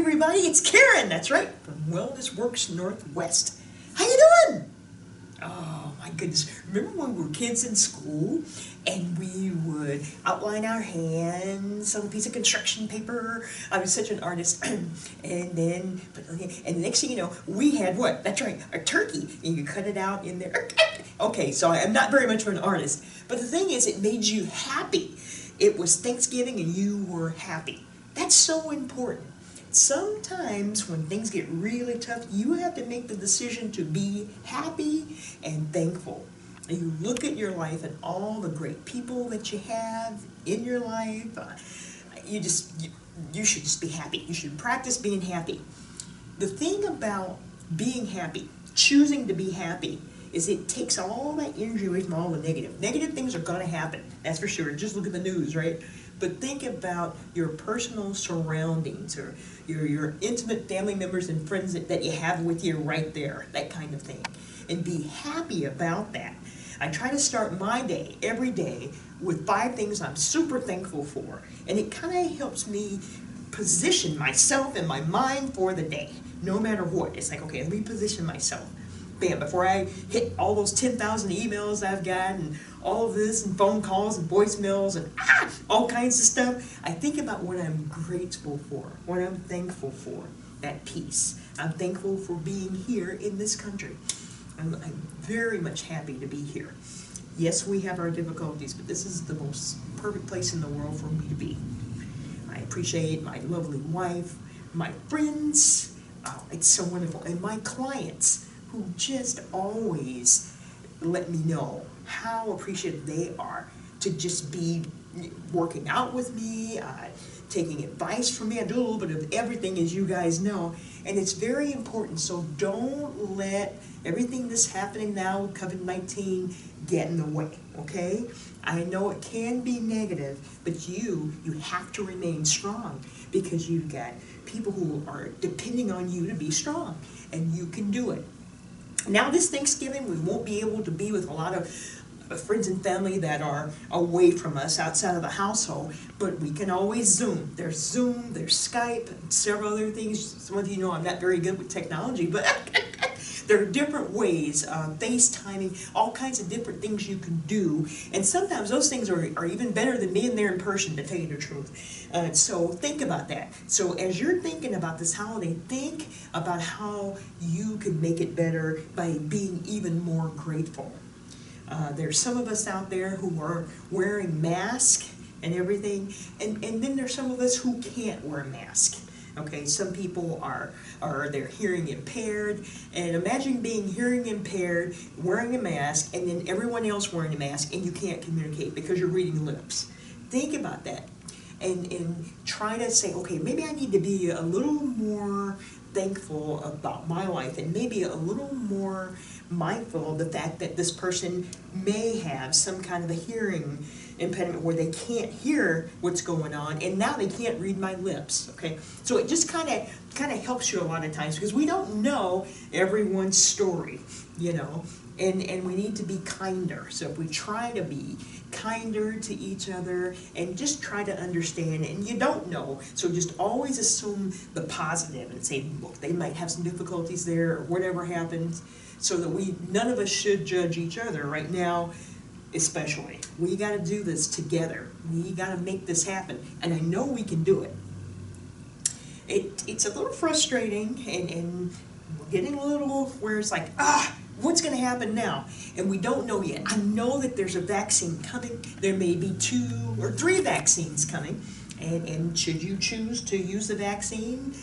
everybody, it's Karen, that's right, from Wellness Works Northwest. How you doing? Oh my goodness, remember when we were kids in school and we would outline our hands on a piece of construction paper? I was such an artist. and the next thing you know, we had what? That's right, a turkey, and you cut it out in there. Okay, so I'm not very much of an artist, but the thing is, it made you happy. It was Thanksgiving and you were happy. That's so important. Sometimes when things get really tough, you have to make the decision to be happy and thankful. And you look at your life and all the great people that you have in your life. You should just be happy. You should practice being happy. The thing about being happy, choosing to be happy, is it takes all that energy away from all the negative. Negative things are going to happen, that's for sure. Just look at the news, right? But think about your personal surroundings or your intimate family members and friends that you have with you right there, that kind of thing. And be happy about that. I try to start my day, every day, with 5 things I'm super thankful for. And it kind of helps me position myself and my mind for the day, no matter what. It's like, okay, let me position myself. Bam, before I hit all those 10,000 emails I've got and all of this and phone calls and voicemails and all kinds of stuff, I think about what I'm grateful for, what I'm thankful for, that peace. I'm thankful for being here in this country. I'm very much happy to be here. Yes, we have our difficulties, but this is the most perfect place in the world for me to be. I appreciate my lovely wife, my friends, it's so wonderful, and my clients, who just always let me know how appreciative they are to just be working out with me, taking advice from me. I do a little bit of everything, as you guys know, and it's very important. So don't let everything that's happening now with COVID-19 get in the way, okay? I know it can be negative, but you have to remain strong because you've got people who are depending on you to be strong, and you can do it. Now this Thanksgiving, we won't be able to be with a lot of friends and family that are away from us outside of the household, but we can always Zoom. There's Zoom, there's Skype, and several other things. Some of you know I'm not very good with technology, but there are different ways, FaceTiming, all kinds of different things you can do, and sometimes those things are even better than being there in person, to tell you the truth. So think about that. So as you're thinking about this holiday, think about how you can make it better by being even more grateful. There's some of us out there who are wearing masks and everything, and then there's some of us who can't wear a mask. Okay, some people they're hearing impaired, and imagine being hearing impaired, wearing a mask, and then everyone else wearing a mask, and you can't communicate because you're reading lips. Think about that, and try to say, okay, maybe I need to be a little more thankful about my life, and maybe a little more mindful of the fact that this person may have some kind of a hearing impediment where they can't hear what's going on, and now they can't read my lips. Okay, so it just kind of helps you a lot of times because we don't know everyone's story, you know, and we need to be kinder. So if we try to be kinder to each other and just try to understand, and you don't know, so just always assume the positive and say, look, they might have some difficulties there or whatever happens, so that none of us should judge each other right now. Especially, we got to do this together. We got to make this happen, and I know we can do it. It's a little frustrating, and we're getting a little where it's like, what's going to happen now? And we don't know yet. I know that there's a vaccine coming. There may be 2 or 3 vaccines coming, and should you choose to use the vaccine,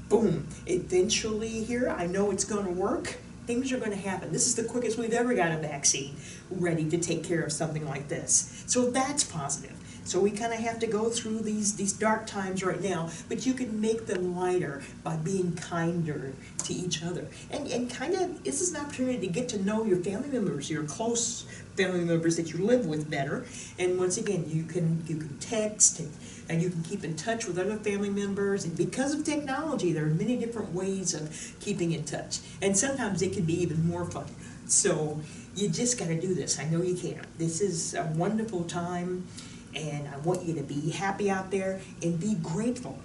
boom, eventually here, I know it's going to work. Things are going to happen. This is the quickest we've ever got a vaccine ready to take care of something like this. So that's positive. So we kind of have to go through these dark times right now, but you can make them lighter by being kinder to each other. And kind of, this is an opportunity to get to know your family members, your close family members that you live with better. And once again, you can text and you can keep in touch with other family members. And because of technology, there are many different ways of keeping in touch. And sometimes it can be even more fun. So you just got to do this. I know you can. This is a wonderful time, and I want you to be happy out there and be grateful.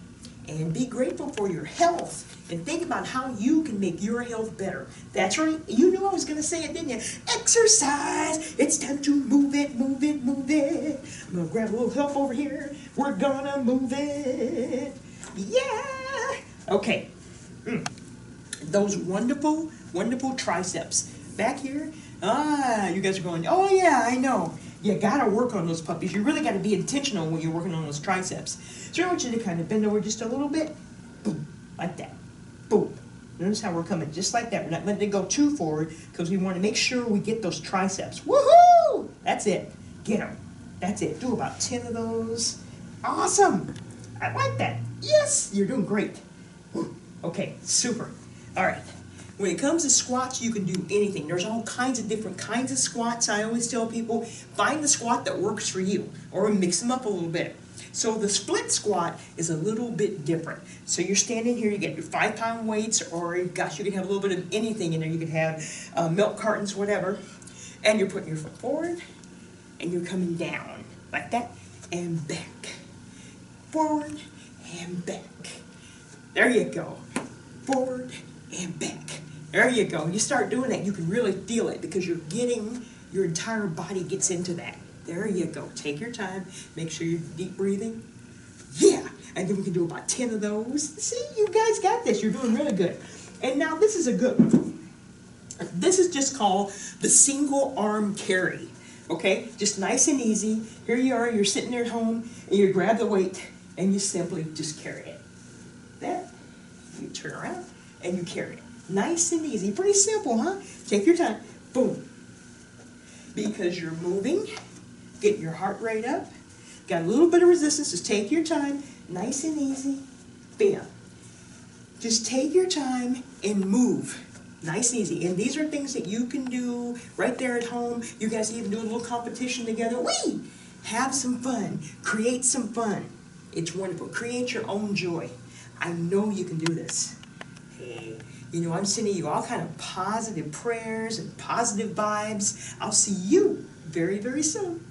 and be grateful for your health and think about how you can make your health better. That's right. You knew I was going to say it, didn't you? Exercise. It's time to move it, move it, move it. I'm going to grab a little help over here. We're going to move it. Yeah. Okay. Those wonderful, wonderful triceps. Back here, you guys are going, oh yeah, I know. You gotta work on those puppies. You really gotta be intentional when you're working on those triceps. So I want you to kind of bend over just a little bit. Boom, like that. Boom. Notice how we're coming just like that. We're not letting it go too forward because we want to make sure we get those triceps. Woohoo! That's it. Get them. That's it. Do about 10 of those. Awesome. I like that. Yes, you're doing great. Okay, super. All right. When it comes to squats, you can do anything. There's all kinds of different kinds of squats. I always tell people, find the squat that works for you, or mix them up a little bit. So the split squat is a little bit different. So you're standing here, you get your 5-pound weights, or gosh, you can have a little bit of anything in there. You can have milk cartons, whatever. And you're putting your foot forward, and you're coming down, like that, and back. Forward, and back. There you go. Forward, and back. There you go. You start doing that, you can really feel it because you're getting, your entire body gets into that. There you go. Take your time. Make sure you're deep breathing. Yeah. And then we can do about 10 of those. See, you guys got this. You're doing really good. And now this is a good one. This is just called the single arm carry. Okay? Just nice and easy. Here you are. You're sitting there at home and you grab the weight and you simply just carry it. That. You turn around and you carry it. Nice and easy. Pretty simple, huh? Take your time. Boom. Because you're moving, get your heart rate up, got a little bit of resistance, just take your time, nice and easy, bam. Just take your time and move, nice and easy. And these are things that you can do right there at home. You guys even do a little competition together. Whee! Have some fun, create some fun. It's wonderful. Create your own joy. I know you can do this. Hey. You know, I'm sending you all kind of positive prayers and positive vibes. I'll see you very, very soon.